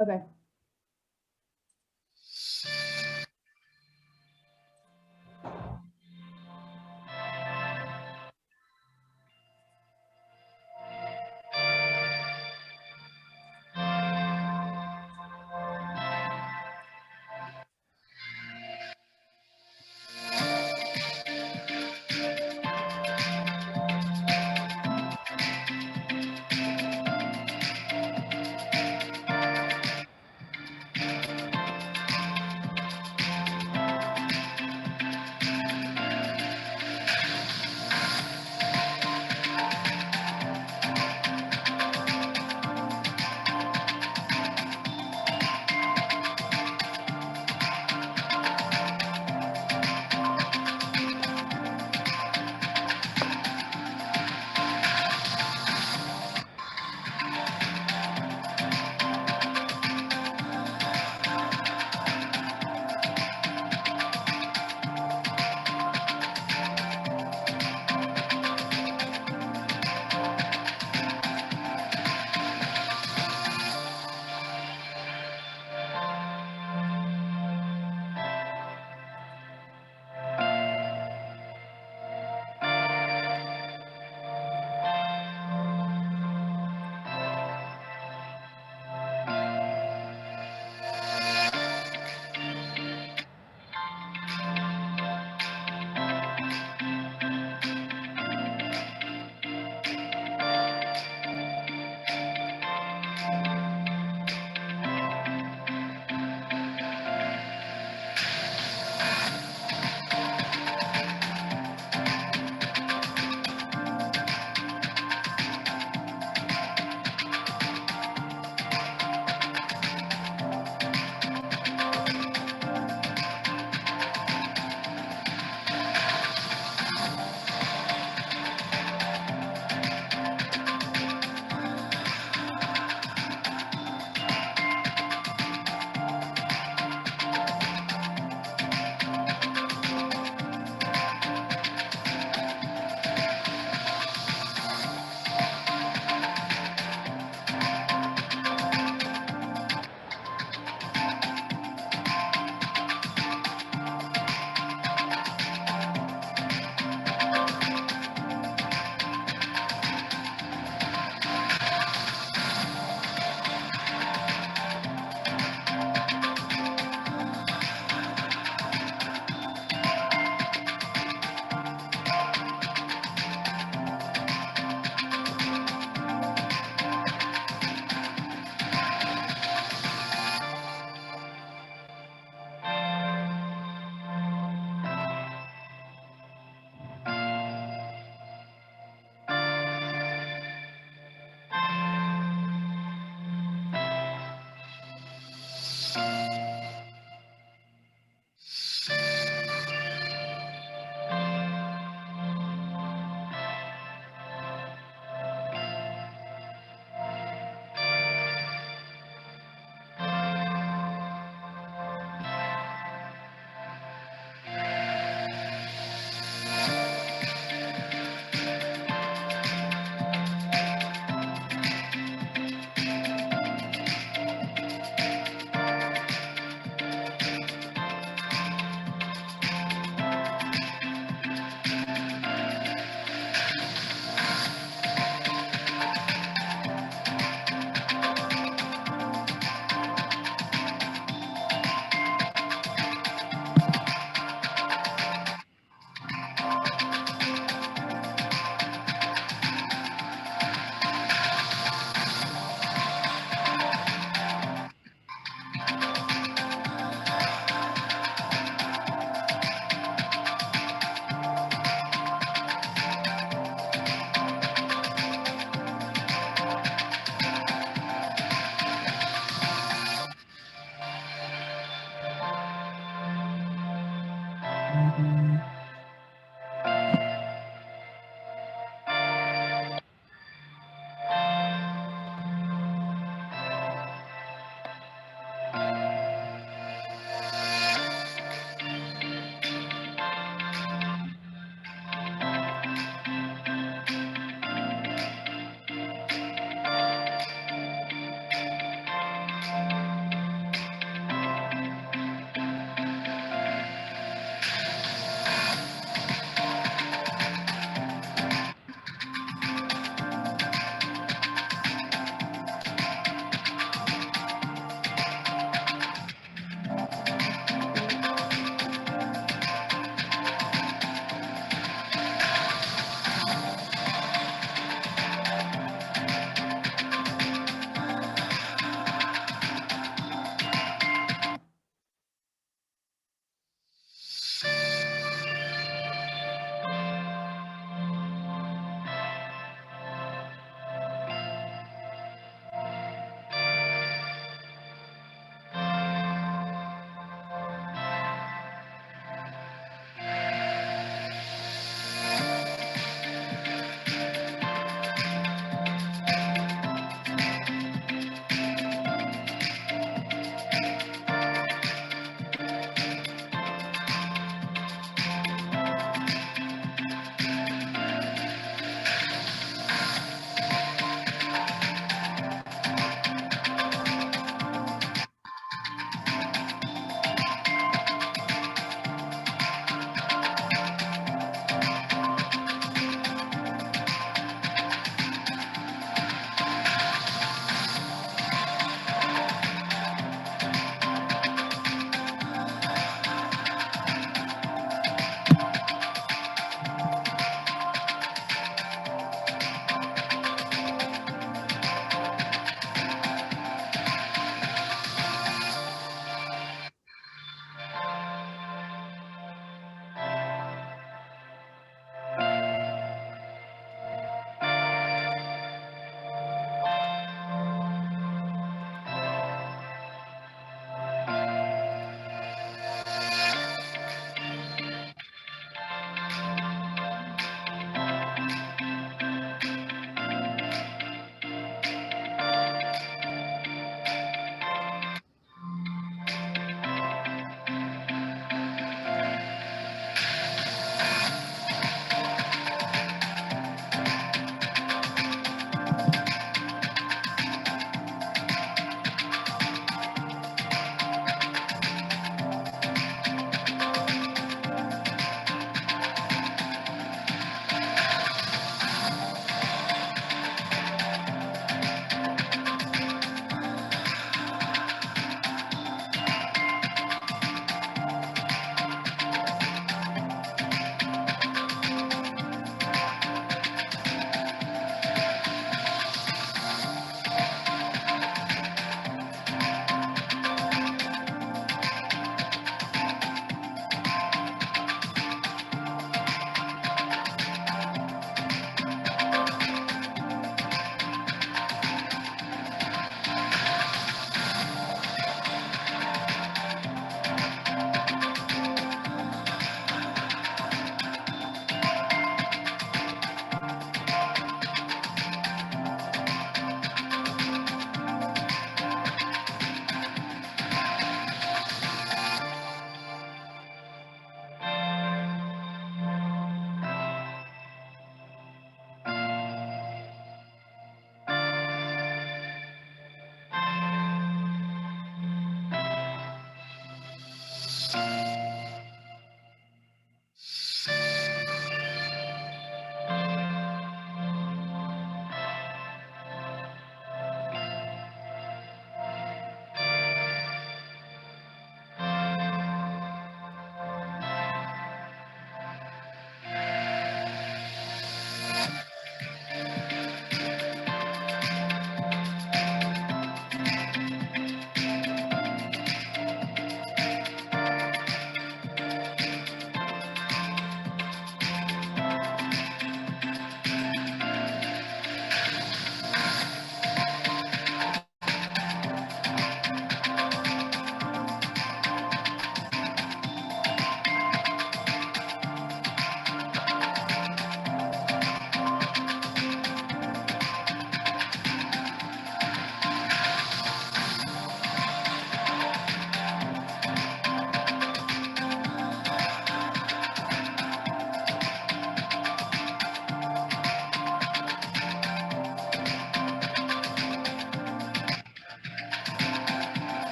Okay.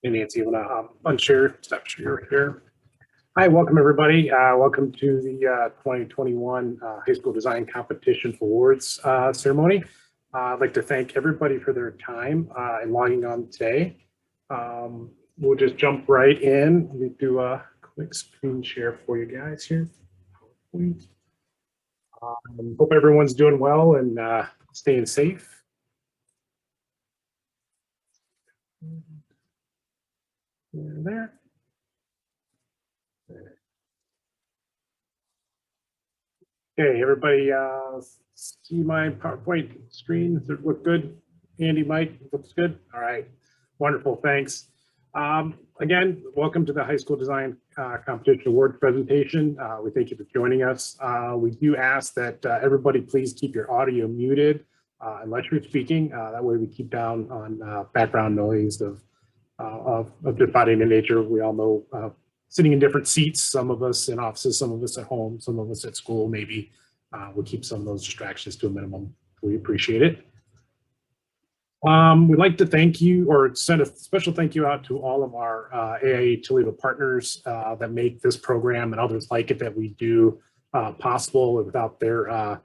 And Nancy, you want to unshare, stop share here. Hi, welcome everybody. Welcome to the 2021 High School Design Competition Awards ceremony. I'd like to thank everybody for their time and logging on today. We'll just jump right in. Let me do a quick screen share for you guys here. Hope everyone's doing well and staying safe. There. Okay, everybody see my PowerPoint screen? Does it look good? Andy, Mike, looks good? All right, wonderful, thanks. Again, welcome to the High School Design Competition Award presentation. We thank you for joining us. We do ask that everybody please keep your audio muted unless you're speaking. That way we keep down on background noise of defining the nature. We all know sitting in different seats, some of us in offices, some of us at home, some of us at school, maybe we'll keep some of those distractions to a minimum. We appreciate it. We'd like to thank you or send a special thank you out to all of our AIA Toledo partners that make this program and others like it that we do possible. Without their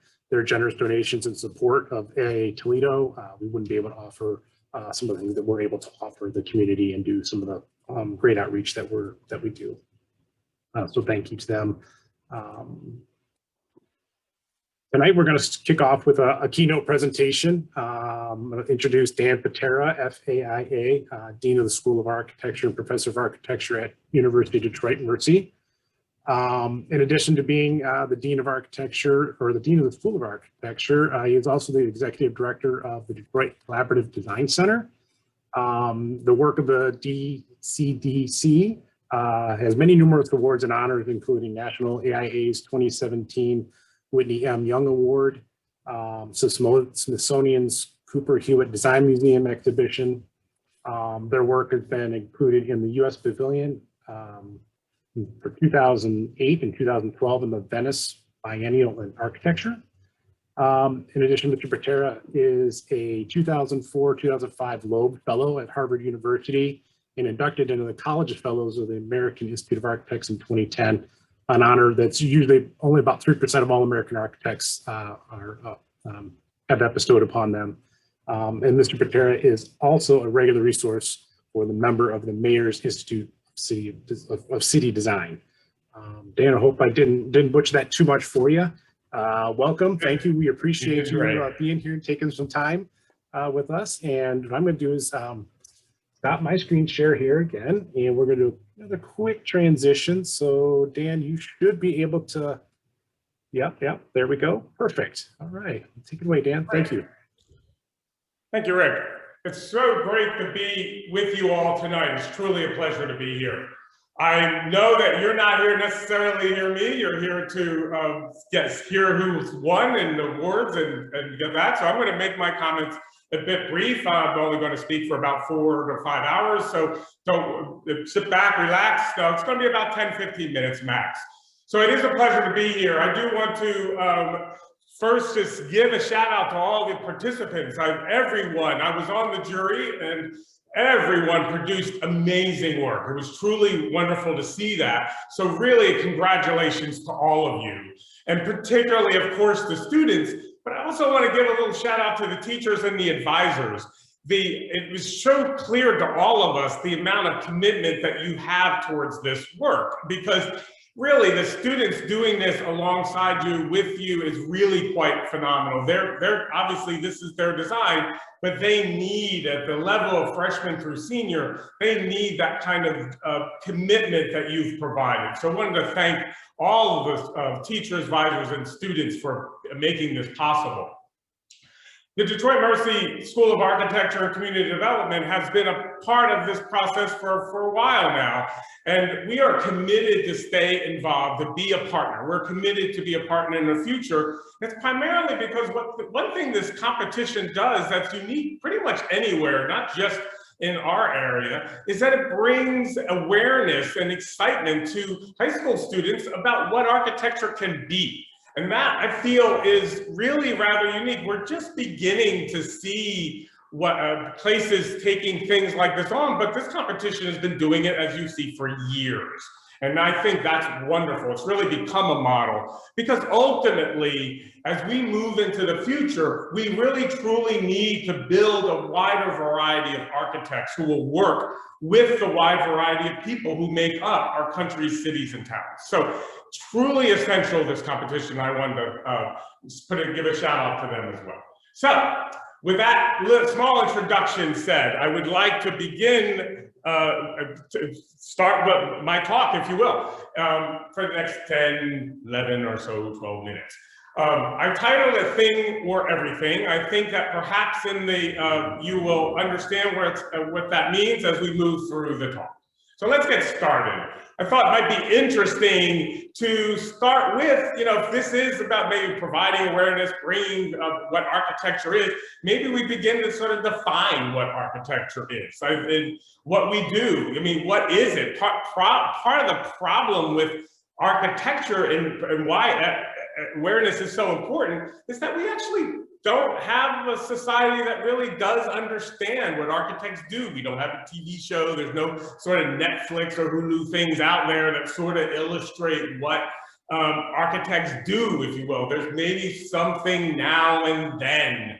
generous donations and support of AIA Toledo, we wouldn't be able to offer some of the things that we're able to offer the community and do some of the great outreach that we do. So thank you to them. Tonight we're going to kick off with a keynote presentation. I'm going to introduce Dan Patera, FAIA, Dean of the School of Architecture and Professor of Architecture at University of Detroit Mercy. In addition to being the Dean of Architecture or the Dean of the School of Architecture, he is also the Executive Director of the Detroit Collaborative Design Center. The work of the DCDC has many numerous awards and honors, including National AIA's 2017 Whitney M. Young Award, Smithsonian's Cooper Hewitt Design Museum exhibition. Their work has been included in the U.S. Pavilion for 2008 and 2012 in the Venice Biennial in Architecture. In addition, Mr. Patera is a 2004-2005 Loeb Fellow at Harvard University and inducted into the College of Fellows of the American Institute of Architects in 2010, an honor that's usually only about 3% of all American architects have that bestowed upon them. And Mr. Patera is also a regular resource for the member of the Mayor's Institute of City Design. Dan, I hope I didn't butcher that too much for you. Welcome, thank you. We appreciate you being here and taking some time with us. And what I'm going to do is stop my screen share here again, and we're going to do another quick transition. So Dan, you should be able to, yep, there we go. Perfect. All right, take it away, Dan. Thank you. Thank you, Rick. It's so great to be with you all tonight. It's truly a pleasure to be here. I know that you're not here necessarily to hear me. You're here to hear who's won in the awards and get that. So I'm going to make my comments a bit brief. I'm only going to speak for about 4 to 5 hours. So don't sit back, relax. No, it's going to be about 10-15 minutes max. So it is a pleasure to be here. I do want to first just give a shout out to all the participants. Everyone. I was on the jury and everyone produced amazing work. It was truly wonderful to see that. So really, congratulations to all of you. And particularly, of course, the students, but I also want to give a little shout out to the teachers and the advisors. It was so clear to all of us the amount of commitment that you have towards this work, because really the students doing this alongside you, with you, is really quite phenomenal. They're obviously, this is their design, but they need, at the level of freshman through senior, they need that kind of commitment that you've provided. So I wanted to thank all of the teachers, advisors, and students for making this possible. The Detroit Mercy School of Architecture and Community Development has been a part of this process for a while now, and we are committed to stay involved, to be a partner. We're committed to be a partner in the future. It's primarily because one thing this competition does that's unique pretty much anywhere, not just in our area, is that it brings awareness and excitement to high school students about what architecture can be. And that, I feel, is really rather unique. We're just beginning to see places taking things like this on, but this competition has been doing it, as you see, for years. And I think that's wonderful. It's really become a model, because ultimately, as we move into the future, we really truly need to build a wider variety of architects who will work with the wide variety of people who make up our country's cities and towns. So truly essential, this competition. I wanted to give a shout out to them as well. So with that small introduction said, I would like to begin to start with my talk, if you will, for the next 10, 11 or so, 12 minutes. I've titled it Thing or Everything. I think that perhaps you will understand what that means as we move through the talk. So let's get started. I thought it might be interesting to start with, if this is about maybe providing awareness, bringing what architecture is, maybe we begin to sort of define what architecture is, and what we do. I mean, what is it? Part of the problem with architecture and why awareness is so important is that we actually don't have a society that really does understand what architects do. We don't have a TV show. There's no sort of Netflix or Hulu things out there that sort of illustrate what architects do, if you will. There's maybe something now and then.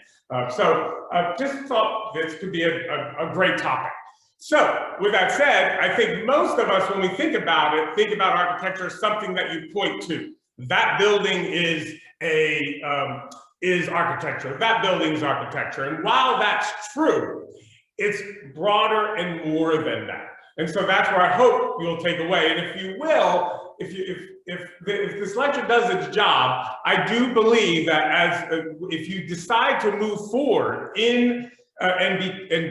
So just thought this could be a great topic. So with that said, I think most of us, when we think about architecture as something that you point to. That building is architecture. That building is architecture. And while that's true, it's broader and more than that. And so that's where I hope you'll take away. And if you will, if this lecture does its job, I do believe that if you decide to move forward and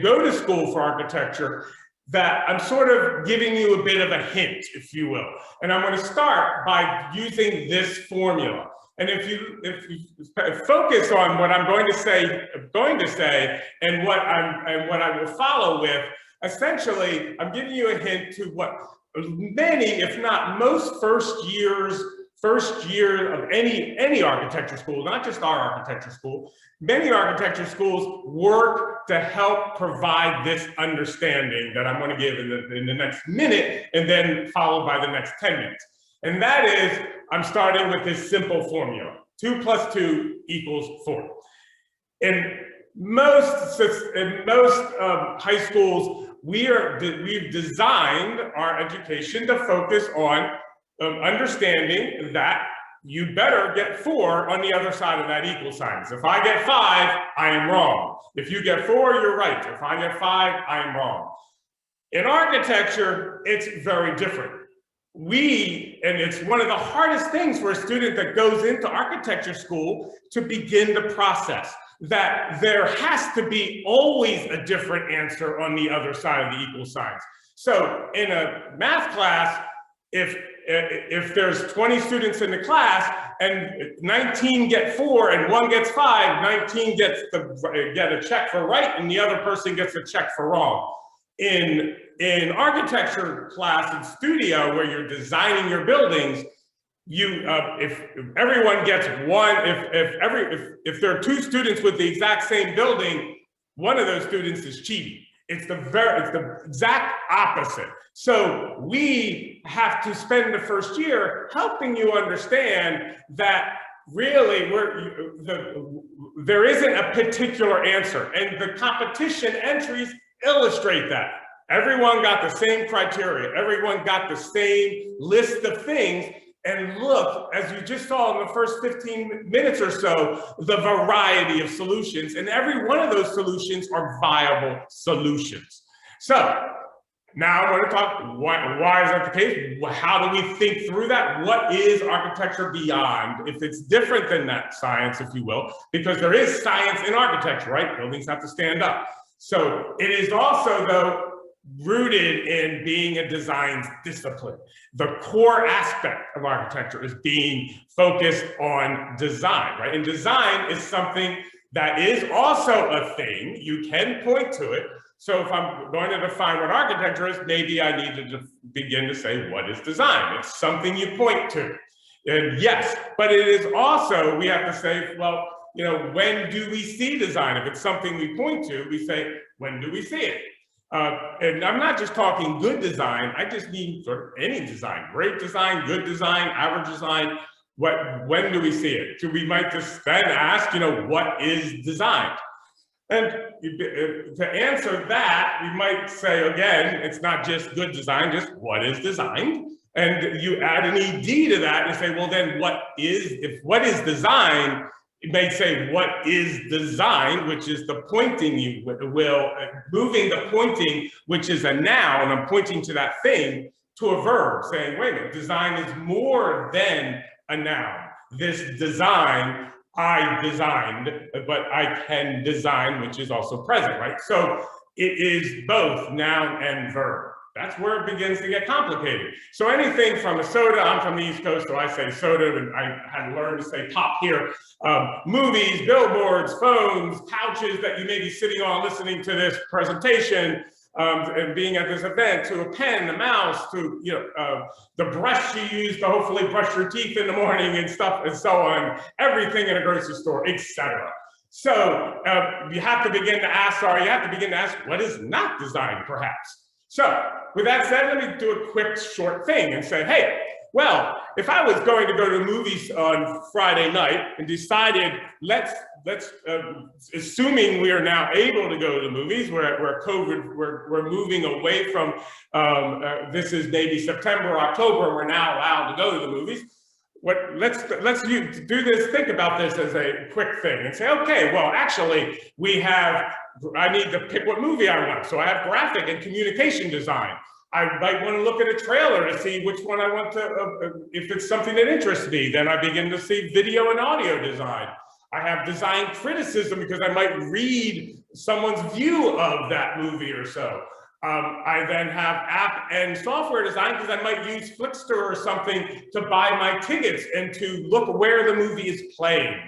go to school for architecture, that I'm sort of giving you a bit of a hint, if you will. And I'm going to start by using this formula. And if you focus on what I'm going to say, and what I will follow with, essentially, I'm giving you a hint to what many, if not most, first year of any architecture school, not just our architecture school, many architecture schools work to help provide this understanding that I'm going to give in the next minute, and then followed by the next 10 minutes. And that is, I'm starting with this simple formula: 2 + 2 = 4. In most high schools, we've designed our education to focus on understanding that you better get 4 on the other side of that equal sign. So if I get 5, I am wrong. If you get 4, you're right. If I get 5, I am wrong. In architecture, it's very different. And it's one of the hardest things for a student that goes into architecture school to begin the process, that there has to be always a different answer on the other side of the equal signs. So in a math class, if there's 20 students in the class and 19 get 4 and 1 gets 5, 19 get a check for right and the other person gets a check for wrong. In architecture class and studio, where you're designing your buildings, if everyone gets 1, if there are 2 students with the exact same building, one of those students is cheating. It's the exact opposite. So we have to spend the first year helping you understand that really there isn't a particular answer, and the competition entries illustrate that. Everyone got the same criteria. Everyone got the same list of things. And look, as you just saw in the first 15 minutes or so, the variety of solutions, and every one of those solutions are viable solutions. So now I want to talk, why is that the case? How do we think through that? What is architecture beyond? If it's different than that science, if you will, because there is science in architecture, right? Buildings have to stand up. So it is also, though, rooted in being a design discipline. The core aspect of architecture is being focused on design, right? And design is something that is also a thing. You can point to it. So if I'm going to define what architecture is, maybe I need to begin to say, what is design? It's something you point to. And yes, but it is also, we have to say, well, when do we see design? If it's something we point to, we say, when do we see it? And I'm not just talking good design, I just mean sort of any design, great design, good design, average design. When do we see it? So we might just then ask, what is design? And to answer that, we might say, again, it's not just good design, just what is designed? And you add an ED to that and say, well, then what is design? It may say, what is design, which is the pointing, you will, moving the pointing, which is a noun, I'm pointing to that thing, to a verb, saying, wait a minute, design is more than a noun. This design, I designed, but I can design, which is also present, right? So it is both noun and verb. That's where it begins to get complicated. So anything from a soda, I'm from the East Coast, so I say soda, and I had learned to say pop here. Movies, billboards, phones, couches that you may be sitting on listening to this presentation, and being at this event, to a pen, a mouse, to the brush you use to hopefully brush your teeth in the morning and stuff and so on, everything in a grocery store, etc. So you have to begin to ask, what is not designed, perhaps? So with that said, let me do a quick short thing and say, hey, well, if I was going to go to the movies on Friday night and decided, let's assuming we are now able to go to the movies, where COVID, we're moving away from, this is maybe September, October, we're now allowed to go to the movies. Let's do this, think about this as a quick thing and say, okay, well, actually, I need to pick what movie I want. So I have graphic and communication design. I might want to look at a trailer to see which one I want to, if it's something that interests me, then I begin to see video and audio design. I have design criticism because I might read someone's view of that movie or so. I then have app and software design because I might use Flickster or something to buy my tickets and to look where the movie is playing.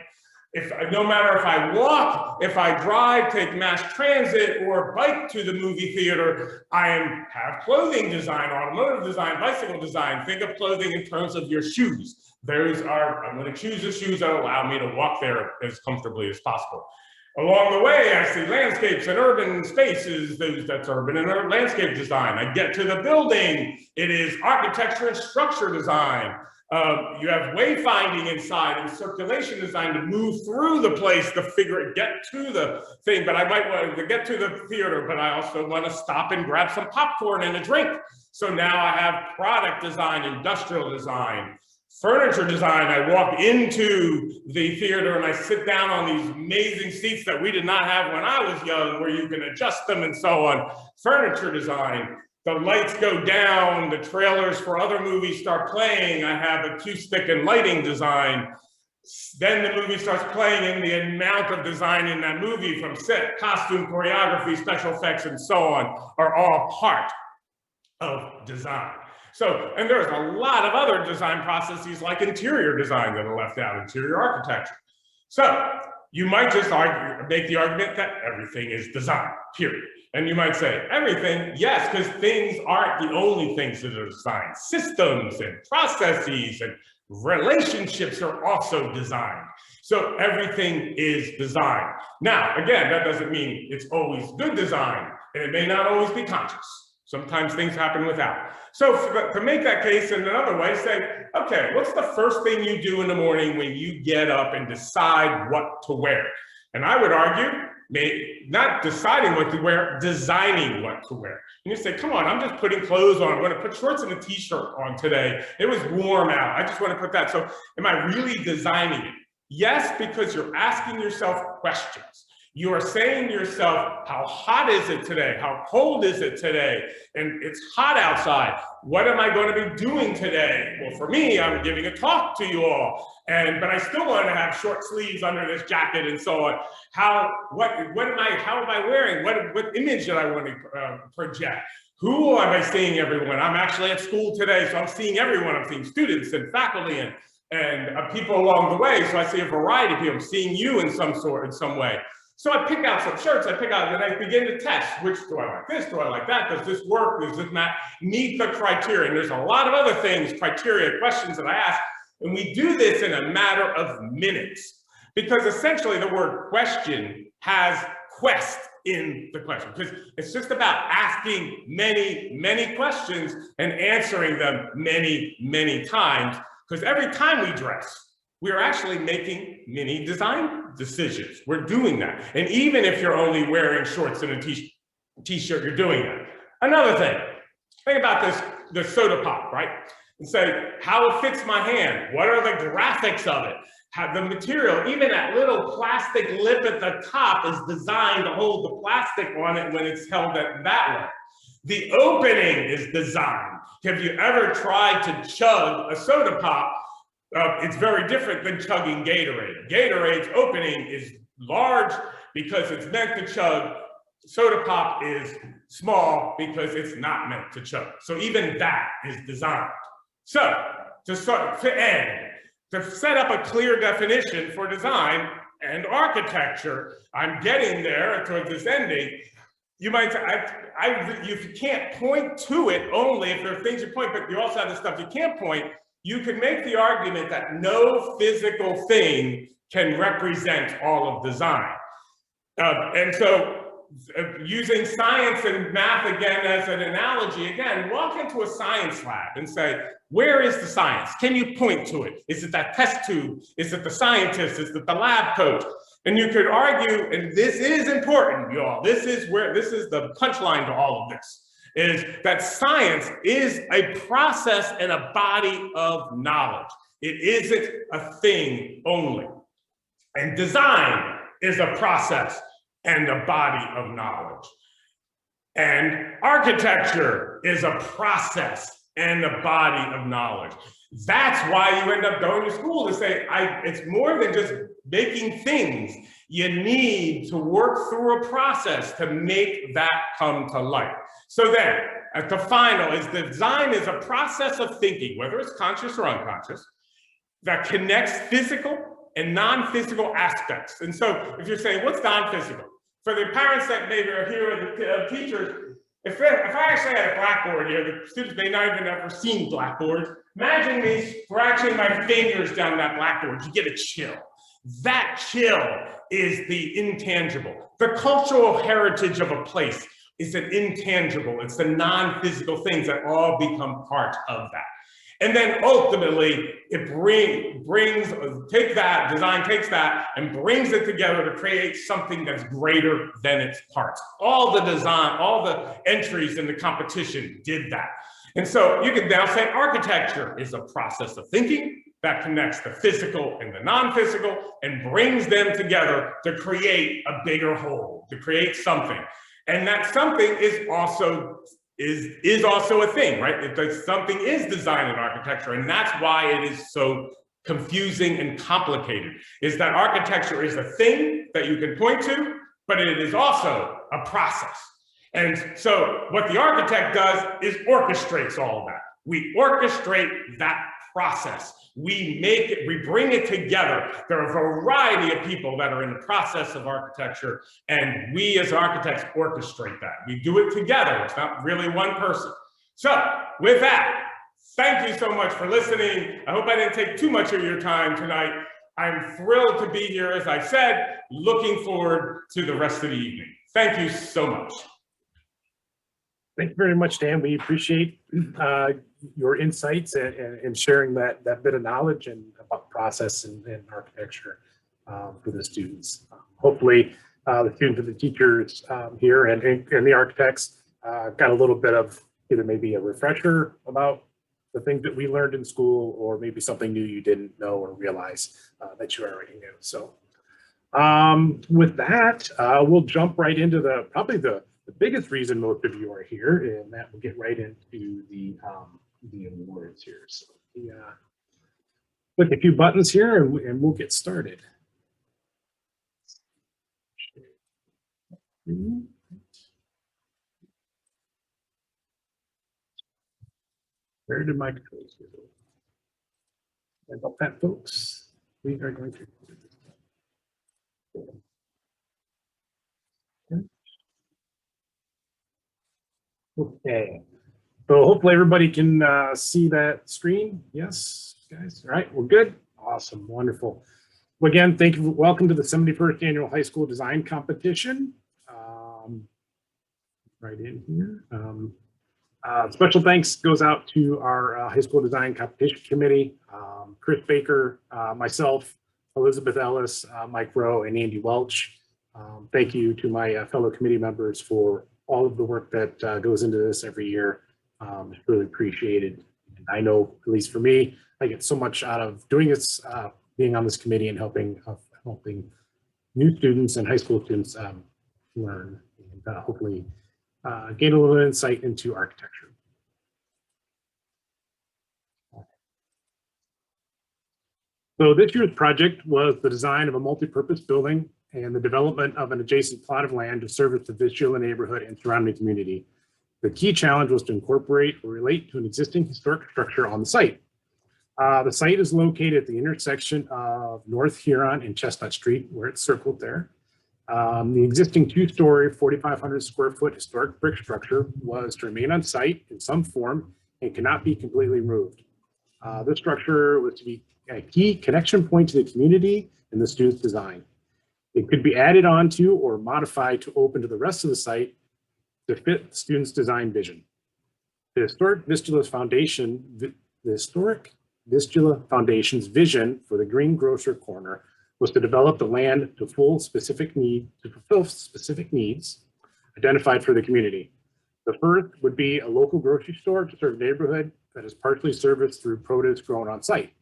No matter if I walk, if I drive, take mass transit, or bike to the movie theater, have clothing design, automotive design, bicycle design. Think of clothing in terms of your shoes. I'm going to choose the shoes that allow me to walk there as comfortably as possible. Along the way, I see landscapes and urban spaces. That's urban and urban landscape design. I get to the building. It is architecture and structure design. You have wayfinding inside and circulation design to move through the place to get to the thing. But I might want to get to the theater, but I also want to stop and grab some popcorn and a drink. So now I have product design, industrial design, furniture design. I walk into the theater and I sit down on these amazing seats that we did not have when I was young, where you can adjust them and so on. Furniture design. The lights go down, the trailers for other movies start playing. I have acoustic and lighting design. Then the movie starts playing, and the amount of design in that movie, from set, costume, choreography, special effects, and so on, are all part of design. So, and there's a lot of other design processes like interior design that are left out, interior architecture. So you might just make the argument that everything is design, period. And you might say, everything, yes, because things aren't the only things that are designed. Systems and processes and relationships are also designed. So everything is design. Now, again, that doesn't mean it's always good design, and it may not always be conscious. Sometimes things happen without. So to make that case in another way, say, okay, what's the first thing you do in the morning when you get up and decide what to wear? And I would argue, not deciding what to wear, designing what to wear. And you say, come on, I'm just putting clothes on. I'm going to put shorts and a t-shirt on today. It was warm out. I just want to put that. So am I really designing it? Yes, because you're asking yourself questions. You are saying to yourself, how hot is it today? How cold is it today? And it's hot outside. What am I going to be doing today? Well, for me, I'm giving a talk to you all, but I still want to have short sleeves under this jacket and so on. How am I wearing? What image that I want to project? Who am I seeing everyone? I'm actually at school today, so I'm seeing everyone. I'm seeing students and faculty and people along the way. So I see a variety of people. I'm seeing you in some way. So I pick out some shirts, and I begin to test, which do I like this, do I like that, does this work, does this not meet the criteria? And there's a lot of other things, criteria, questions that I ask, and we do this in a matter of minutes. because essentially the word question has quest in the question, because it's just about asking many, many questions and answering them many, many times, because every time we dress, we are actually making many design decisions. We're doing that. And even if you're only wearing shorts and a t-shirt, you're doing that. Another thing, think about this, the soda pop, right? And say how it fits my hand. What are the graphics of it? How the material, even that little plastic lip at the top is designed to hold the plastic on it when it's held at that way. The opening is designed. Have you ever tried to chug a soda pop? It's very different than chugging Gatorade. Gatorade's opening is large because it's meant to chug. Soda pop is small because it's not meant to chug. So even that is designed. So to set up a clear definition for design and architecture, I'm getting there towards this ending. You might say, you can't point to it only if there are things you point, but you also have the stuff you can't point. You can make the argument that no physical thing can represent all of design. And so using science and math again as an analogy, again, walk into a science lab and say, where is the science? Can you point to it? Is it that test tube? Is it the scientist? Is it the lab coat? And you could argue, and this is important, y'all. This is the punchline to all of this, is that science is a process and a body of knowledge. It isn't a thing only. And design is a process and a body of knowledge. And architecture is a process and a body of knowledge. That's why you end up going to school to say, it's more than just making things. You need to work through a process to make that come to life. So then, at the final, design is a process of thinking, whether it's conscious or unconscious, that connects physical and non-physical aspects. And so if you're saying, what's non-physical? For the parents that maybe are here, or the teachers, if I actually had a blackboard here, the students may not even have ever seen blackboard. Imagine me scratching my fingers down that blackboard, you get a chill. That chill is the intangible. The cultural heritage of a place is an intangible. It's the non-physical things that all become part of that. And then ultimately, it design takes that and brings it together to create something that's greater than its parts. All the design, all the entries in the competition did that. And so you can now say architecture is a process of thinking that connects the physical and the non-physical and brings them together to create a bigger whole, to create something. And that something is also a thing, right? Something is design and architecture, and that's why it is so confusing and complicated, is that architecture is a thing that you can point to, but it is also a process. And so what the architect does is orchestrates all of that. We orchestrate that process. We make it, we bring it together. There are a variety of people that are in the process of architecture, and we as architects orchestrate that. We do it together. It's not really one person. So with that, thank you so much for listening. I hope I didn't take too much of your time tonight. I'm thrilled to be here, as I said, looking forward to the rest of the evening. Thank you so much. Thank you very much, Dan. We appreciate your insights and sharing that bit of knowledge and about process and architecture for the students. Hopefully, the students and the teachers here and the architects got a little bit of either maybe a refresher about the things that we learned in school, or maybe something new you didn't know or realize that you already knew. So with that, we'll jump right into probably the biggest reason most of you are here, and that will get right into the awards here. So click a few buttons here and we'll get started. Where did my controls go? About that, folks. We are going to. Okay. So hopefully everybody can see that screen. Yes, guys. All right, we're good. Awesome, wonderful. Well, again, thank you. Welcome to the 71st Annual High School Design Competition. Right in here. Special thanks goes out to our High School Design Competition Committee, Chris Baker, myself, Elizabeth Ellis, Mike Rowe, and Andy Welch. Thank you to my fellow committee members for all of the work that goes into this every year. It's really appreciated. And I know, at least for me, I get so much out of doing this, being on this committee and helping new students and high school students learn and hopefully gain a little insight into architecture. So this year's project was the design of a multi-purpose building and the development of an adjacent plot of land to service the Vistula neighborhood and surrounding community. The key challenge was to incorporate or relate to an existing historic structure on the site. The site is located at the intersection of North Huron and Chestnut Street, where it's circled there. The existing two-story, 4,500 square foot historic brick structure was to remain on site in some form and cannot be completely removed. This structure was to be a key connection point to the community and the students' design. It could be added onto or modified to open to the rest of the site to fit the students' design vision. The historic Vistula Foundation's vision for the greengrocer corner was to develop the land to fulfill specific needs identified for the community. The first would be a local grocery store to serve neighborhood that is partially serviced through produce grown on site.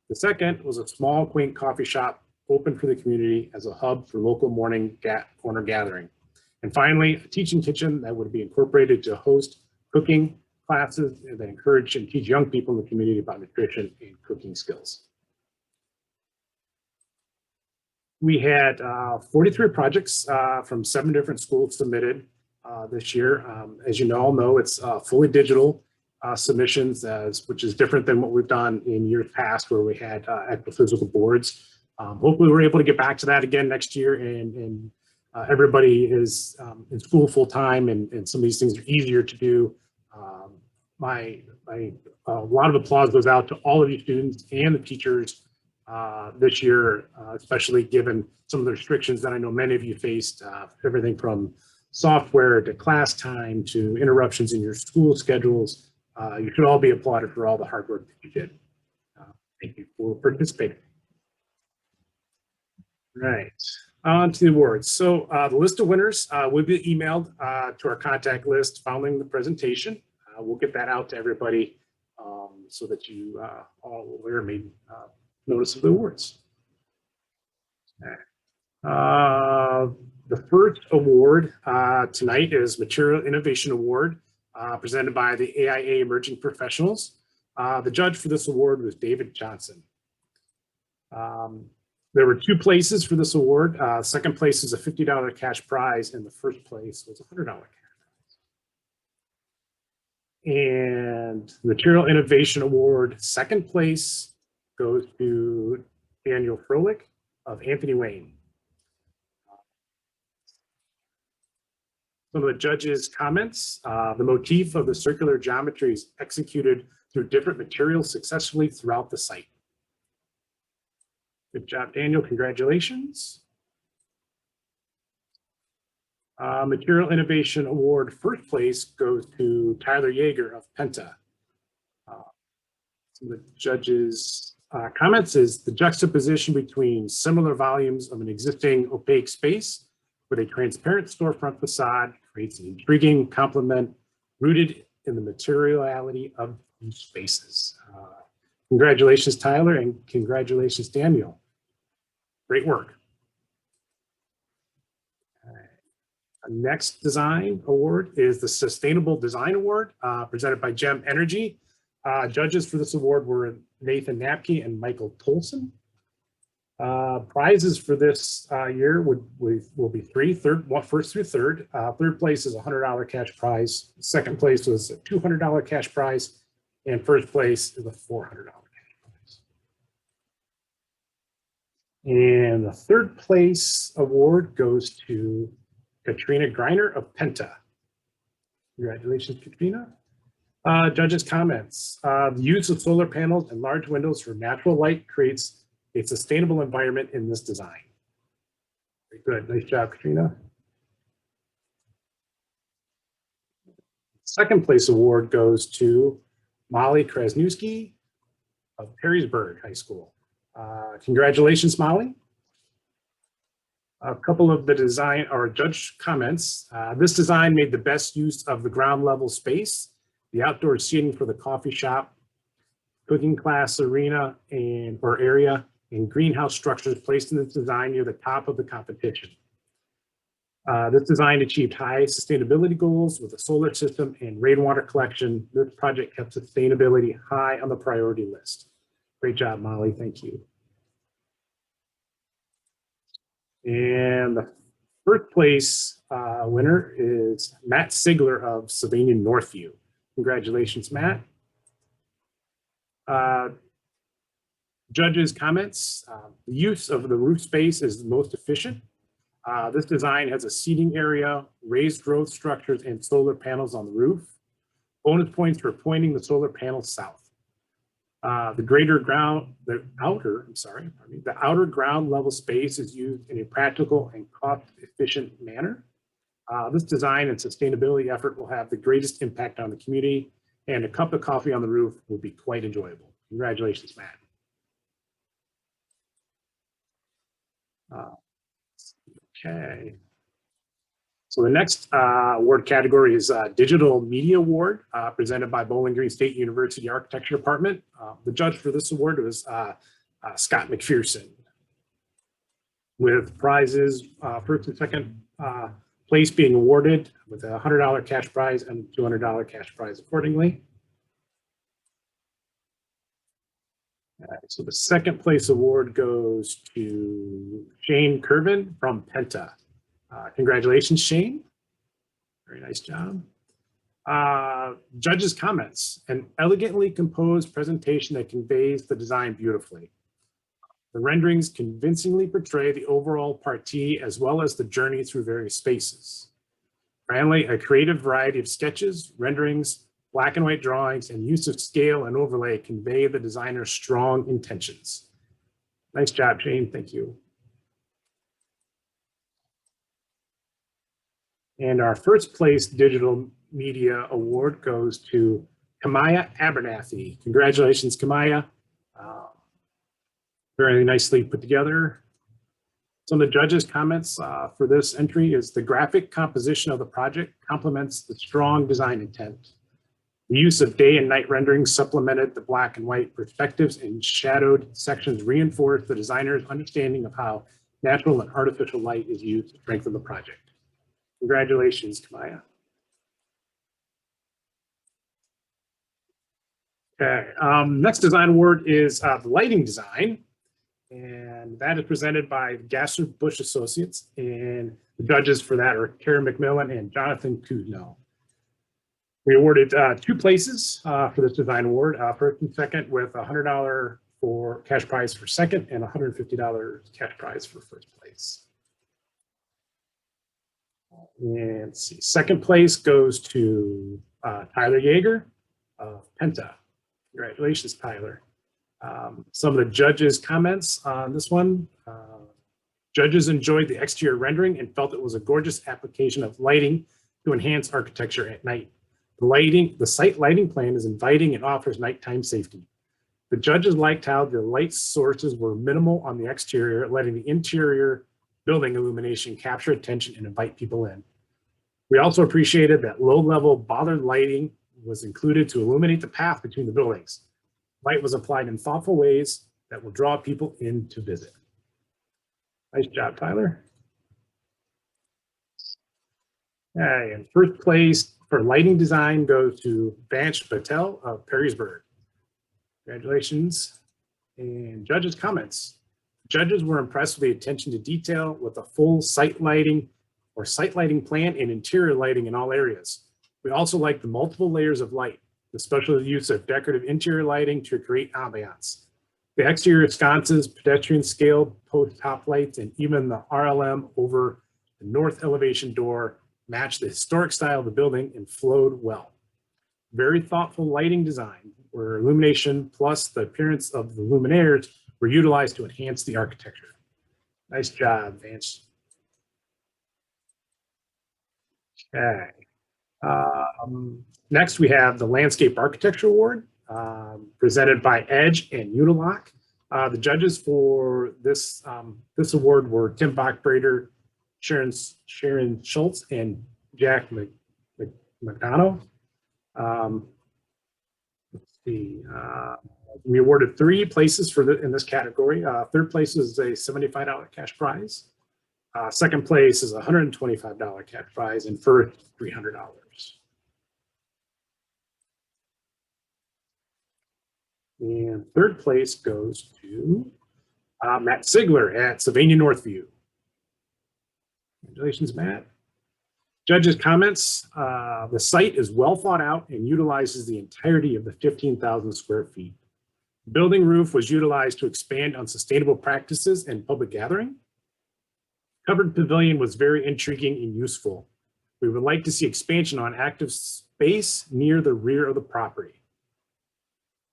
The second was a small, quaint coffee shop open for the community as a hub for local morning corner gathering. And finally, a teaching kitchen that would be incorporated to host cooking classes that encourage and teach young people in the community about nutrition and cooking skills. We had 43 projects from 7 different schools submitted this year. As you all know, it's fully digital submissions, which is different than what we've done in years past where we had actual physical boards. Hopefully we're able to get back to that again next year, and everybody is in school full time, and some of these things are easier to do. A lot of applause goes out to all of you students and the teachers this year, especially given some of the restrictions that I know many of you faced, everything from software to class time to interruptions in your school schedules. You should all be applauded for all the hard work that you did. Thank you for participating. Right, on to the awards. So the list of winners will be emailed to our contact list following the presentation. We'll get that out to everybody so that you all aware, maybe notice of the awards. The first award tonight is Material Innovation Award presented by the AIA Emerging Professionals. The judge for this award was David Johnson. There were 2 places for this award. Second place is a $50 cash prize, and the first place was a $100 cash prize. And the Material Innovation Award, second place goes to Daniel Froelich of Anthony Wayne. Some of the judges' comments: the motif of the circular geometry is executed through different materials successfully throughout the site. Good job, Daniel. Congratulations. Material Innovation Award first place goes to Tyler Yeager of Penta. Some of the judges' comments is the juxtaposition between similar volumes of an existing opaque space with a transparent storefront facade creates an intriguing complement rooted in the materiality of these spaces. Congratulations, Tyler, and congratulations, Daniel. Great work. Our next design award is the Sustainable Design Award presented by Gem Energy. Judges for this award were Nathan Napke and Michael Tolson. Prizes for this year will be 3, first through third. Third place is a $100 cash prize. Second place was a $200 cash prize, and first place is a $400 cash prize. And the third place award goes to Katrina Greiner of Penta. Congratulations, Katrina. Judges' comments. The use of solar panels and large windows for natural light creates a sustainable environment in this design. Very good. Nice job, Katrina. Second place award goes to Molly Krasniewski of Perrysburg High School. Congratulations, Molly. A couple of the design or judge comments. This design made the best use of the ground level space, the outdoor seating for the coffee shop, cooking class arena or area, and greenhouse structures placed in this design near the top of the competition. This design achieved high sustainability goals with a solar system and rainwater collection. This project kept sustainability high on the priority list. Great job, Molly. Thank you. And the first place winner is Matt Sigler of Sylvania Northview. Congratulations, Matt. Judges' comments. The use of the roof space is the most efficient. This design has a seating area, raised roof structures, and solar panels on the roof. Bonus points for pointing the solar panels south. The outer ground level space is used in a practical and cost-efficient manner. This design and sustainability effort will have the greatest impact on the community, and a cup of coffee on the roof will be quite enjoyable. Congratulations, Matt. Okay. So the next award category is Digital Media Award, presented by Bowling Green State University Architecture Department. The judge for this award was Scott McPherson, with prizes first and second place being awarded with a $100 cash prize and $200 cash prize accordingly. So the second place award goes to Shane Curvin from Penta. Congratulations, Shane. Very nice job. Judges' comments. An elegantly composed presentation that conveys the design beautifully. The renderings convincingly portray the overall partie as well as the journey through various spaces. Finally, a creative variety of sketches, renderings, black and white drawings, and use of scale and overlay convey the designer's strong intentions. Nice job, Shane. Thank you. And our first place Digital Media Award goes to Kamaya Abernathy. Congratulations, Kamaya. Very nicely put together. Some of the judges' comments for this entry is the graphic composition of the project complements the strong design intent. The use of day and night renderings supplemented the black and white perspectives, and shadowed sections reinforced the designer's understanding of how natural and artificial light is used to strengthen the project. Congratulations, Kamaya. Okay, next design award is the lighting design, and that is presented by Gasser Bush Associates, and the judges for that are Karen McMillan and Jonathan Kuzno. We awarded 2 places for this design award, first and second, with a $100 for cash prize for second and $150 cash prize for first place. And let's see, second place goes to Tyler Yeager of Penta. Congratulations, Tyler. Some of the judges' comments on this one. Judges enjoyed the exterior rendering and felt it was a gorgeous application of lighting to enhance architecture at night. The site lighting plan is inviting and offers nighttime safety. The judges liked how the light sources were minimal on the exterior, letting the interior building illumination capture attention and invite people in. We also appreciated that low-level bothered lighting was included to illuminate the path between the buildings. Light was applied in thoughtful ways that will draw people in to visit. Nice job, Tyler. Okay, and first place for lighting design goes to Vansh Patel of Perrysburg. Congratulations. And judges' comments. Judges were impressed with the attention to detail with a full site lighting plan and interior lighting in all areas. We also like the multiple layers of light, especially the use of decorative interior lighting to create ambiance. The exterior sconces, pedestrian scaled post top lights, and even the RLM over the north elevation door matched the historic style of the building and flowed well. Very thoughtful lighting design, where illumination plus the appearance of the luminaires were utilized to enhance the architecture. Nice job, Vance. Okay. Next, we have the Landscape Architecture Award presented by Edge and Unilock. The judges for this award were Tim Bachbrader, Sharon Schultz, and Jack McDonough. Let's see. We awarded 3 places in this category. Third place is a $75 cash prize. Second place is a $125 cash prize, and first $300. And third place goes to Matt Sigler at Sylvania Northview. Congratulations, Matt. Judges' comments, the site is well thought out and utilizes the entirety of the 15,000 square feet. The building roof was utilized to expand on sustainable practices and public gathering. Covered pavilion was very intriguing and useful. We would like to see expansion on active space near the rear of the property.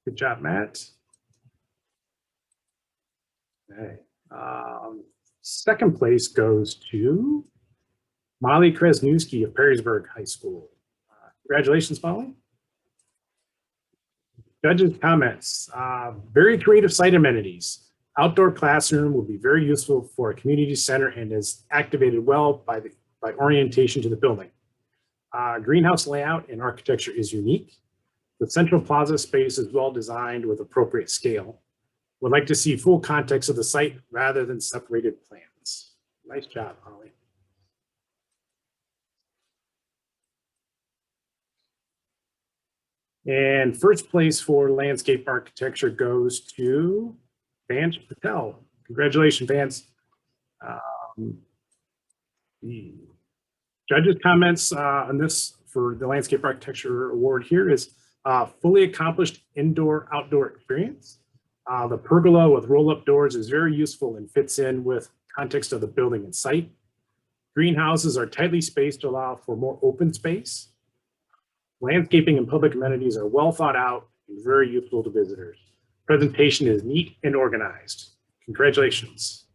Good job, Matt. Okay. Second place goes to Molly Kresnewski of Perrysburg High School. Congratulations, Molly. Judges' comments. Very creative site amenities. Outdoor classroom will be very useful for a community center and is activated well by orientation to the building. Greenhouse layout and architecture is unique. The central plaza space is well designed with appropriate scale. Would like to see full context of the site rather than separated plans. Nice job, Holly. And first place for landscape architecture goes to Vance Patel. Congratulations, Vance. The judges' comments on this for the landscape architecture award here is fully accomplished indoor-outdoor experience. The pergola with roll-up doors is very useful and fits in with context of the building and site. Greenhouses are tightly spaced to allow for more open space. Landscaping and public amenities are well thought out and very useful to visitors. Presentation is neat and organized. Congratulations.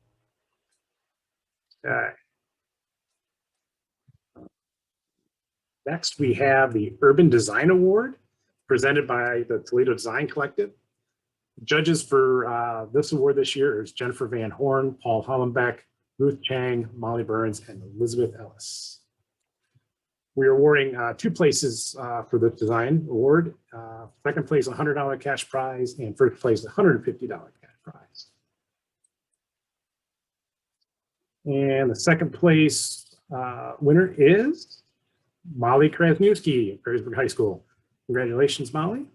Okay. Next, we have the Urban Design Award presented by the Toledo Design Collective. Judges for this award this year is Jennifer Van Horn, Paul Hollenbeck, Ruth Chang, Molly Burns, and Elizabeth Ellis. We are awarding 2 places for the design award. Second place, $100 cash prize, and first place, $150 cash prize. And the second place winner is Molly Krasniewski of Perrysburg High School. Congratulations, Molly.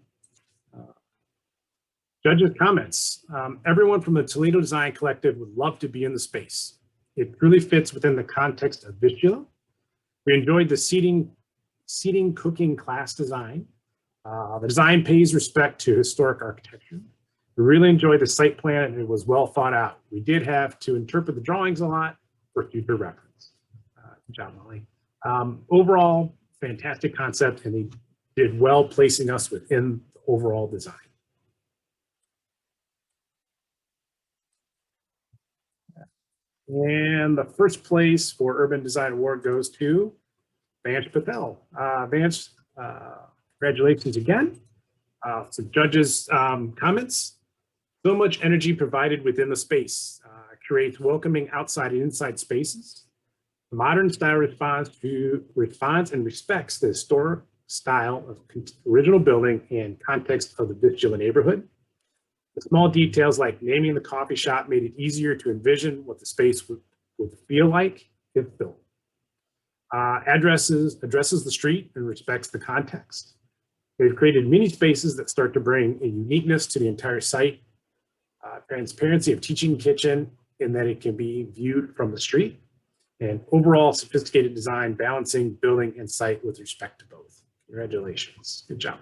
Judges' comments. Everyone from the Toledo Design Collective would love to be in the space. It really fits within the context of Vistula. We enjoyed the seating cooking class design. The design pays respect to historic architecture. We really enjoyed the site plan and it was well thought out. We did have to interpret the drawings a lot for future reference. Good job, Molly. Overall, fantastic concept, and they did well placing us within the overall design. And the first place for Urban Design Award goes to Vance Patel. Vance, congratulations again. Some judges' comments. So much energy provided within the space. Creates welcoming outside and inside spaces. The modern style responds and respects the historic style of original building and context of the Vistula neighborhood. The small details like naming the coffee shop made it easier to envision what the space would feel like if built. Addresses the street and respects the context. They've created mini spaces that start to bring a uniqueness to the entire site. Transparency of teaching kitchen in that it can be viewed from the street. And overall sophisticated design balancing building and site with respect to both. Congratulations, good job.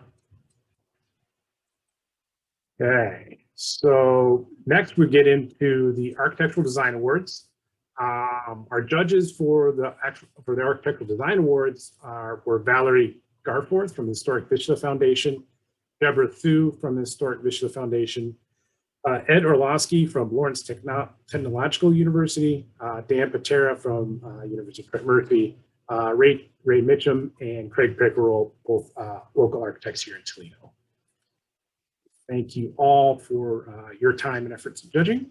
Okay, so next we get into the Architectural Design Awards. Our judges for the Architectural Design Awards were Valerie Garforth from the Historic Vistula Foundation, Deborah Thu from the Historic Vistula Foundation, Ed Orlowski from Lawrence Technological University, Dan Patera from University of Murphy, Ray Mitchum and Craig Pickerel, both local architects here in Toledo. Thank you all for your time and efforts in judging.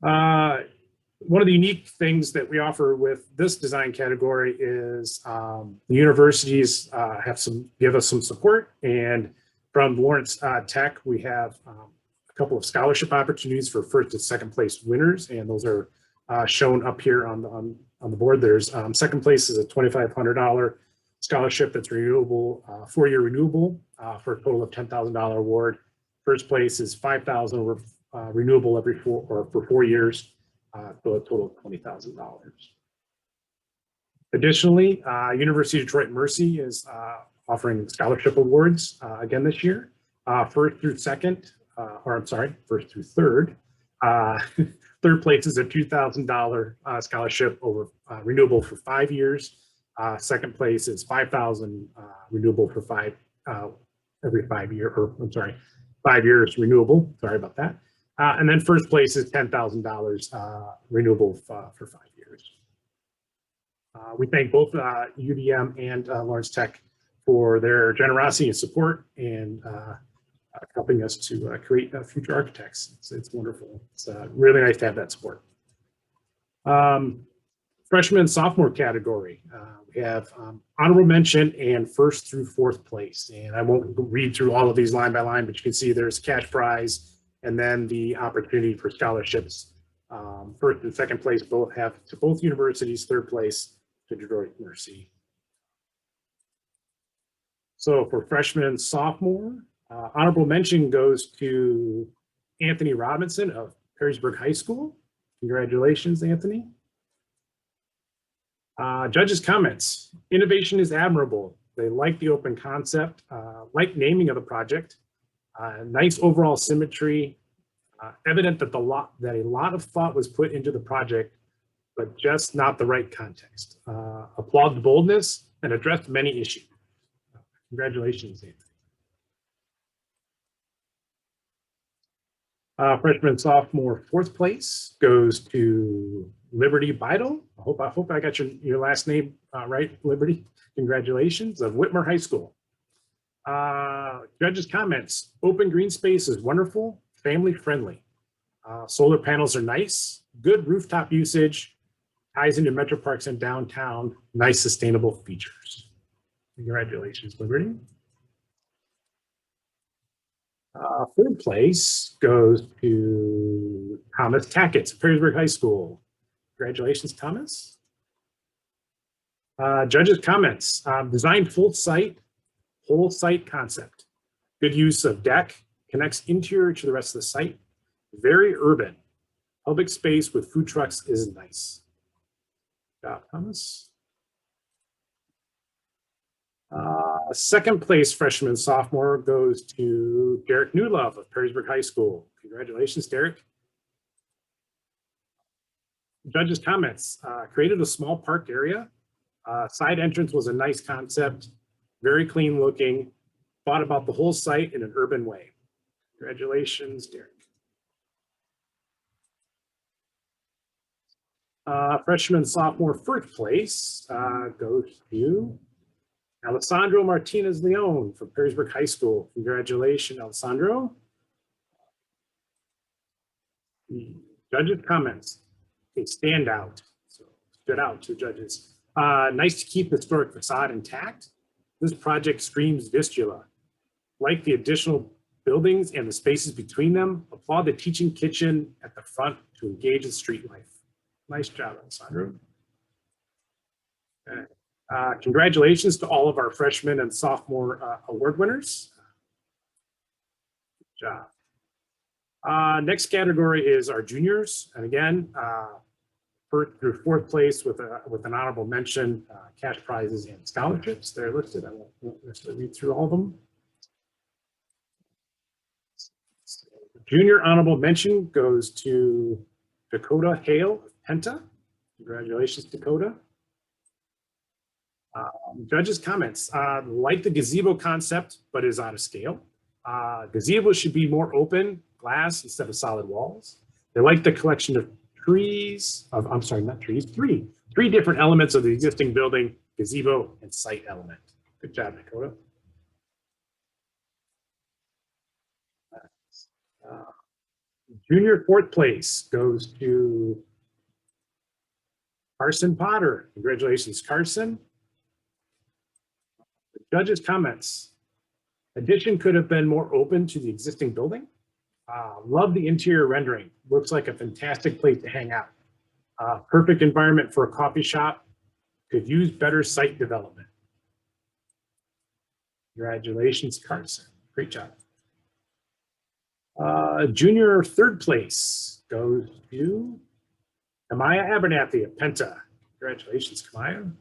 One of the unique things that we offer with this design category is the universities give us some support, and from Lawrence Tech, we have a couple of scholarship opportunities for first and second place winners, and those are shown up here on the board. There's second place is a $2,500 scholarship that's renewable, 4-year renewable for a total of $10,000 award. First place is $5,000 renewable for 4 years, so a total of $20,000. Additionally, University of Detroit Mercy is offering scholarship awards again this year. First through third. Third place is a $2,000 scholarship over renewable for 5 years. Second place is $5,000 renewable for 5 years renewable. Sorry about that. And then first place is $10,000 renewable for 5 years. We thank both UDM and Lawrence Tech for their generosity and support and helping us to create future architects. It's wonderful. It's really nice to have that support. Freshman and sophomore category, we have honorable mention and first through fourth place. And I won't read through all of these line by line, but you can see there's cash prize and then the opportunity for scholarships. First and second place both have to both universities, third place to Detroit Mercy. So for freshman and sophomore, honorable mention goes to Anthony Robinson of Perrysburg High School. Congratulations, Anthony. Judges' comments. Innovation is admirable. They like the open concept, like naming of the project, nice overall symmetry, evident that a lot of thought was put into the project, but just not the right context. Applaud the boldness and addressed many issues. Congratulations, Anthony. Freshman and sophomore fourth place goes to Liberty Beidel. I hope I got your last name right, Liberty. Congratulations, of Whitmer High School. Judges' comments. Open green space is wonderful, family friendly. Solar panels are nice, good rooftop usage, ties into metro parks and downtown, nice sustainable features. Congratulations, Liberty. Third place goes to Thomas Tackett of Perrysburg High School. Congratulations, Thomas. Judges' comments. Designed full site, whole site concept. Good use of deck, connects interior to the rest of the site. Very urban. Public space with food trucks is nice. Good job, Thomas. Second place freshman and sophomore goes to Derek Newlove of Perrysburg High School. Congratulations, Derek. Judges' comments. Created a small park area. Side entrance was a nice concept. Very clean looking. Thought about the whole site in an urban way. Congratulations, Derek. Freshman and sophomore first place goes to Alessandro Martinez Leon from Perrysburg High School. Congratulations, Alessandro. Judges' comments. They stand out. So stood out to judges. Nice to keep the historic facade intact. This project screams Vistula. Like the additional buildings and the spaces between them, applaud the teaching kitchen at the front to engage in street life. Nice job, Alessandro. Okay. Congratulations to all of our freshmen and sophomore award winners. Good job. Next category is our juniors. And again, first through fourth place with an honorable mention, cash prizes and scholarships. They're listed. I won't necessarily read through all of them. Junior honorable mention goes to Dakota Hale of Penta. Congratulations, Dakota. Judges' comments. Like the gazebo concept, but is out of scale. Gazebos should be more open glass instead of solid walls. They like the collection of trees, I'm sorry, not trees, three different elements of the existing building, gazebo and site element. Good job, Dakota. Junior fourth place goes to Carson Potter. Congratulations, Carson. The judges' comments. Addition could have been more open to the existing building. Love the interior rendering. Looks like a fantastic place to hang out. Perfect environment for a coffee shop. Could use better site development. Congratulations, Carson. Great job. Junior third place goes to Kamaya Abernathy of Penta. Congratulations, Kamaya.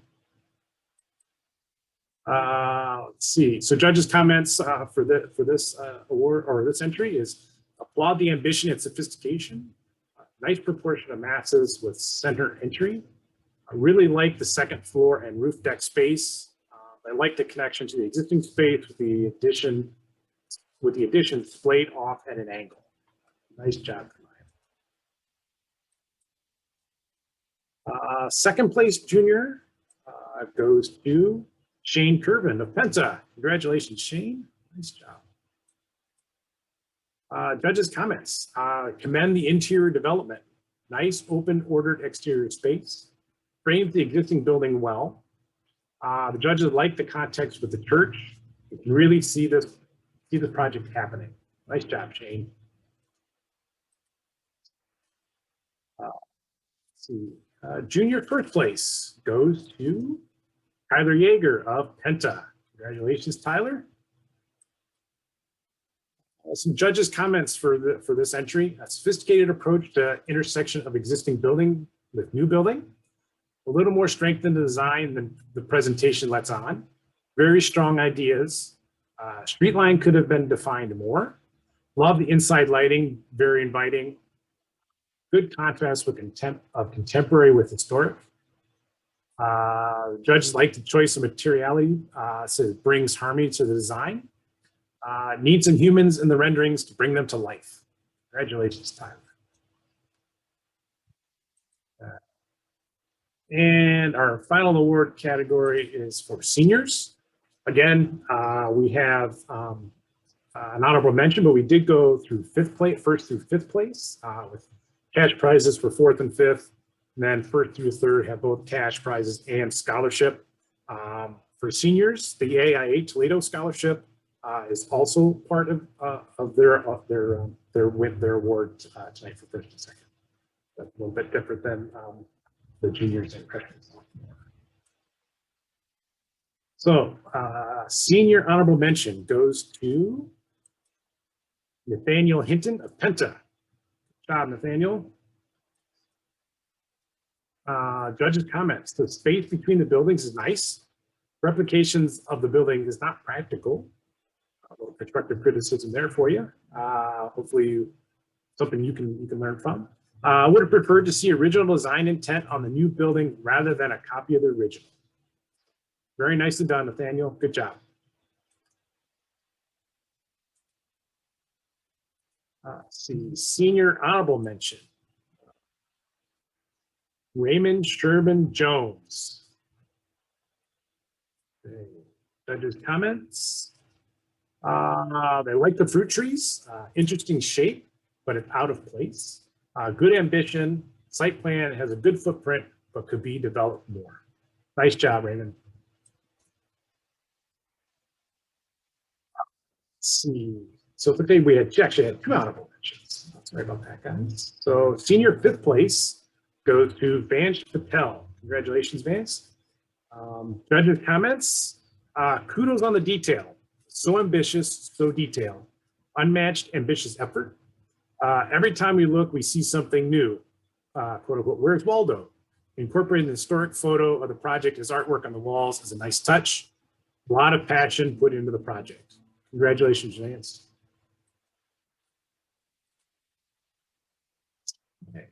Let's see. So judges' comments for this award or this entry is applaud the ambition and sophistication. Nice proportion of masses with center entry. I really like the second floor and roof deck space. I like the connection to the existing space with the addition splayed off at an angle. Nice job, Kamaya. Second place junior goes to Shane Curvin of Penta. Congratulations, Shane. Nice job. Judges' comments. Commend the interior development. Nice, open, ordered exterior space. Frames the existing building well. The judges like the context with the church. You can really see the project happening. Nice job, Shane. Let's see. Junior first place goes to Tyler Yeager of Penta. Congratulations, Tyler. Some judges' comments for this entry. A sophisticated approach to intersection of existing building with new building. A little more strength in the design than the presentation lets on. Very strong ideas. Street line could have been defined more. Love the inside lighting, very inviting. Good contrast with contemporary with historic. Judges like the choice of materiality, so it brings harmony to the design. Need some humans in the renderings to bring them to life. Congratulations, Tyler. And our final award category is for seniors. Again, we have an honorable mention, but we did go through first through fifth place with cash prizes for fourth and fifth. And then first through third have both cash prizes and scholarship. For seniors, the AIA Toledo Scholarship is also part of their award tonight for first and second. That's a little bit different than the juniors and freshmen. So senior honorable mention goes to Nathaniel Hinton of Penta. Good job, Nathaniel. Judges' comments. The space between the buildings is nice. Replications of the building is not practical. A little constructive criticism there for you. Hopefully something you can learn from. Would have preferred to see original design intent on the new building rather than a copy of the original. Very nicely done, Nathaniel. Good job. Let's see, senior honorable mention. Raymond Sherman Jones. Okay. Judges' comments. They like the fruit trees. Interesting shape, but it's out of place. Good ambition. Site plan has a good footprint, but could be developed more. Nice job, Raymond. Let's see. So today we actually had two honorable mentions. Sorry about that, guys. So senior fifth place goes to Vance Patel. Congratulations, Vance. Judges' comments. Kudos on the detail. So ambitious, so detailed. Unmatched, ambitious effort. Every time we look, we see something new. Quote unquote, where's Waldo? Incorporating the historic photo of the project as artwork on the walls is a nice touch. A lot of passion put into the project. Congratulations, Vance. Okay.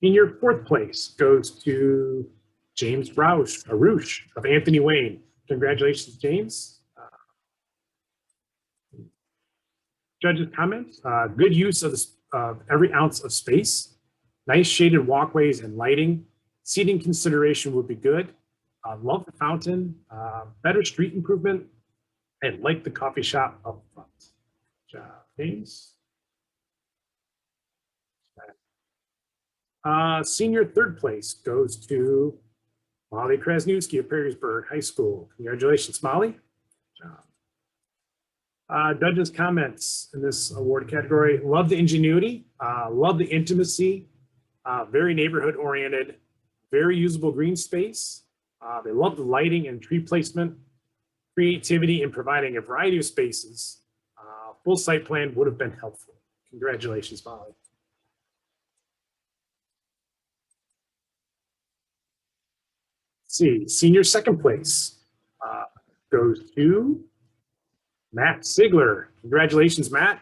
Senior fourth place goes to James Arush of Anthony Wayne. Congratulations, James. Judges' comments, good use of every ounce of space, nice shaded walkways and lighting, seating consideration would be good. Love the fountain, better street improvement, and like the coffee shop up front. Good job, James. Senior third place goes to Molly Krasniewski of Perrysburg High School. Congratulations, Molly. Good job. Judges' comments in this award category. Love the ingenuity, love the intimacy, very neighborhood oriented, very usable green space. They love the lighting and tree placement, creativity in providing a variety of spaces. Full site plan would have been helpful. Congratulations, Molly. Let's see, senior second place goes to Matt Sigler. Congratulations, Matt.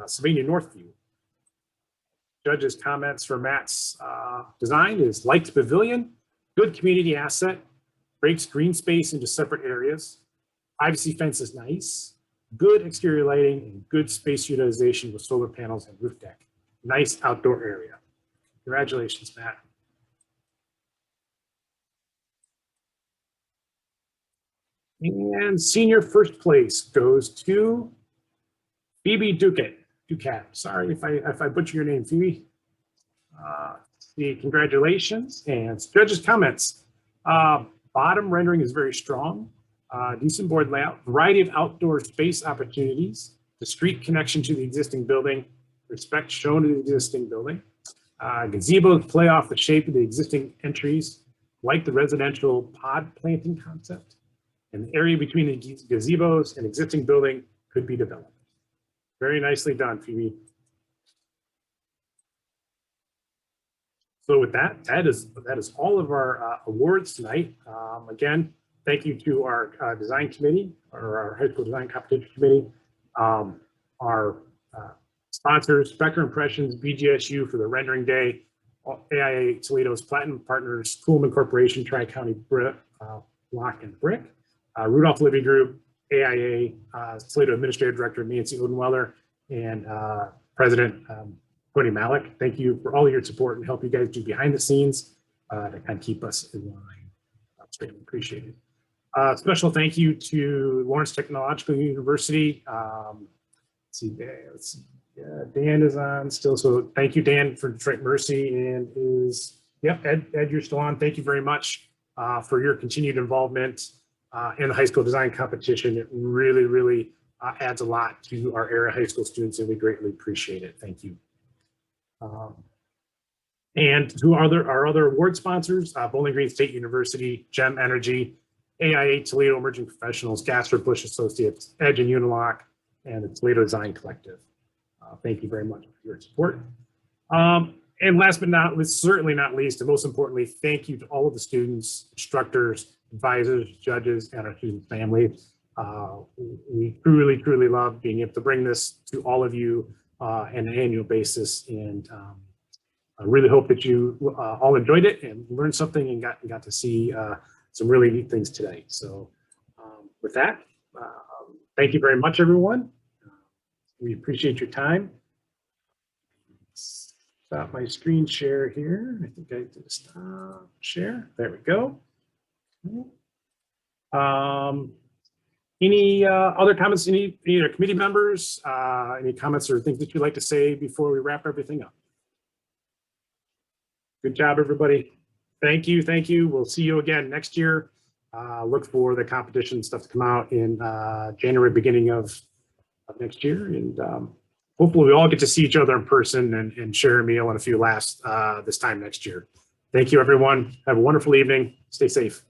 Sylvania Northview. Judges' comments for Matt's design is liked pavilion, good community asset, breaks green space into separate areas. Privacy fence is nice, good exterior lighting, and good space utilization with solar panels and roof deck. Nice outdoor area. Congratulations, Matt. And senior first place goes to Phoebe Ducat. Sorry if I butcher your name, Phoebe. Congratulations. And judges' comments. Bottom rendering is very strong. Decent board layout. Variety of outdoor space opportunities. The street connection to the existing building. Respect shown to the existing building. Gazebos play off the shape of the existing entries. Like the residential pod planting concept. And the area between the gazebos and existing building could be developed. Very nicely done, Phoebe. So with that, that is all of our awards tonight. Again, thank you to our design committee, or our high school design competition committee, our sponsors, Becker Impressions, BGSU for the rendering day, AIA Toledo's Platinum Partners, Coolman Corporation, Tri-County Block and Brick, Rudolph Living Group, AIA, Toledo Administrative Director Nancy Odenweller, and President Tony Malik. Thank you for all your support and help you guys do behind the scenes to kind of keep us in line. That's greatly appreciated. Special thank you to Lawrence Technological University. Let's see, yeah, Dan is on still, so thank you, Dan, for Detroit Mercy, and Ed, you're still on. Thank you very much for your continued involvement in the high school design competition. It really adds a lot to our area high school students, and we greatly appreciate it. Thank you. And to our other award sponsors, Bowling Green State University, GEM Energy, AIA Toledo Emerging Professionals, Gasser Bush Associates, Edge and Unilock, and the Toledo Design Collective. Thank you very much for your support. And last but not least, certainly not least, and most importantly, thank you to all of the students, instructors, advisors, judges, and our student families. We truly love being able to bring this to all of you on an annual basis, and I really hope that you all enjoyed it and learned something and got to see some really neat things today. So with that, thank you very much, everyone. We appreciate your time. Stop my screen share here. I think I did stop share. There we go. Any other comments, any committee members, any comments or things that you'd like to say before we wrap everything up? Good job, everybody. Thank you. We'll see you again next year. Look for the competition stuff to come out in January, beginning of next year. And hopefully we all get to see each other in person and share a meal and a few laughs this time next year. Thank you, everyone. Have a wonderful evening. Stay safe.